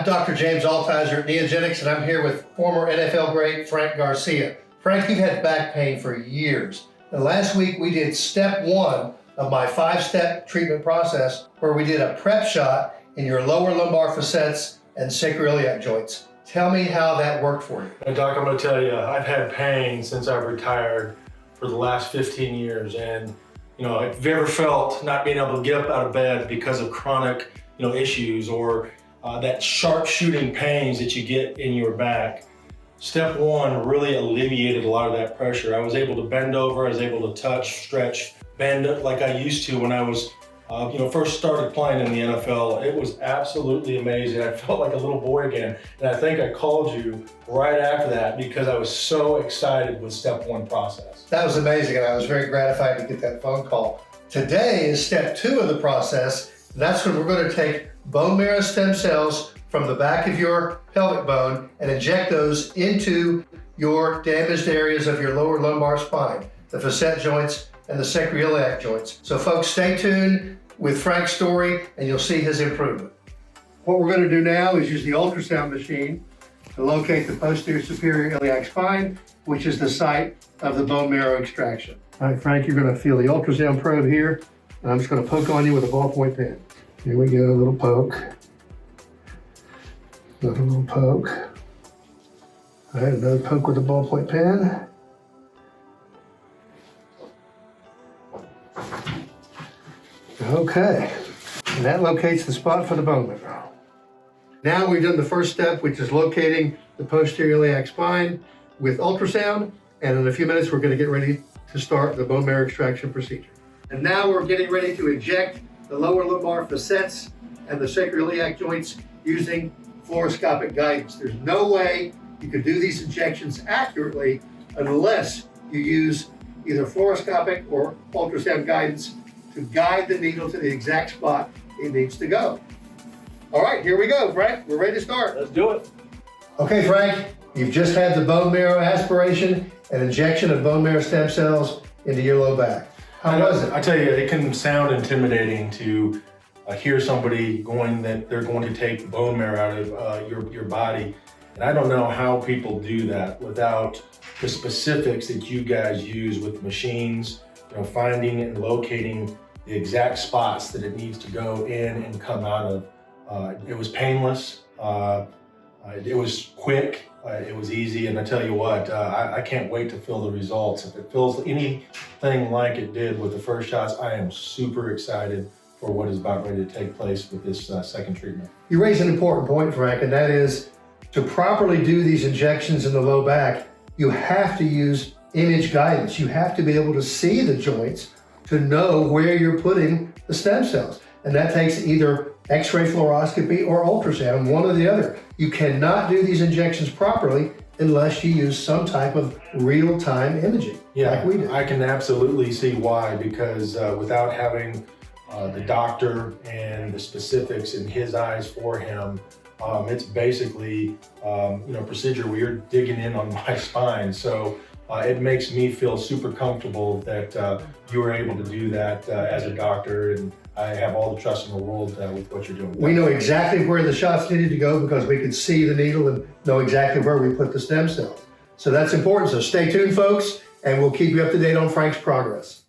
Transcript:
Dr. James Altizer at NeoGenix, and I'm here with former NFL great Frank Garcia. Frank, you've had back pain for years. And last week we did step 1 of my 5-step treatment process, where we did a prep shot in your lower lumbar facets and sacroiliac joints. Tell me how that worked for you. Hey, Doc, I'm going to tell you, I've had pain since I've retired for the last 15 years. And, if you've ever felt not being able to get up out of bed because of chronic, issues or that sharp shooting pains that you get in your back, step 1 really alleviated a lot of that pressure. I was able to bend over, I was able to touch, stretch, bend like I used to when I was first started playing in the NFL. It was absolutely amazing. I felt like a little boy again. And I think I called you right after that because I was so excited with step 1 process. That was amazing, and I was very gratified to get that phone call. Today is step 2 of the process. That's when we're going to take bone marrow stem cells from the back of your pelvic bone and inject those into your damaged areas of your lower lumbar spine, the facet joints and the sacroiliac joints. So folks, stay tuned with Frank's story and you'll see his improvement. What we're going to do now is use the ultrasound machine to locate the posterior superior iliac spine, which is the site of the bone marrow extraction. All right, Frank, you're going to feel the ultrasound probe here, and I'm just going to poke on you with a ballpoint pen. Here we go, a little poke. Another little poke. All right, another poke with a ballpoint pen. Okay, and that locates the spot for the bone marrow. Now we've done the first step, which is locating the posterior iliac spine with ultrasound, and in a few minutes we're going to get ready to start the bone marrow extraction procedure. And now we're getting ready to inject the lower lumbar facets and the sacroiliac joints using fluoroscopic guidance. There's no way you can do these injections accurately unless you use either fluoroscopic or ultrasound guidance to guide the needle to the exact spot it needs to go. All right, here we go, Frank. We're ready to start. Let's do it. Okay, Frank, you've just had the bone marrow aspiration and injection of bone marrow stem cells into your low back. How was it? I tell you, it can sound intimidating to hear somebody that they're going to take bone marrow out of your body. And I don't know how people do that without the specifics that you guys use with machines, finding and locating the exact spots that it needs to go in and come out of. It was painless. It was quick. It was easy. And I tell you what, I can't wait to feel the results. If it feels anything like it did with the first shots, I am super excited for what is about ready to take place with this second treatment. You raise an important point, Frank, and that is to properly do these injections in the low back, you have to use image guidance. You have to be able to see the joints to know where you're putting the stem cells. And that takes either X-ray fluoroscopy or ultrasound, one or the other. You cannot do these injections properly unless you use some type of real-time imaging, like we do. I can absolutely see why, because without having the doctor and the specifics in his eyes for him, it's basically a procedure where you're digging in on my spine. So it makes me feel super comfortable that you were able to do that as a doctor, and I have all the trust in the world with what you're doing. We know exactly where the shots needed to go because we could see the needle and know exactly where we put the stem cells. So that's important. So stay tuned, folks, and we'll keep you up to date on Frank's progress.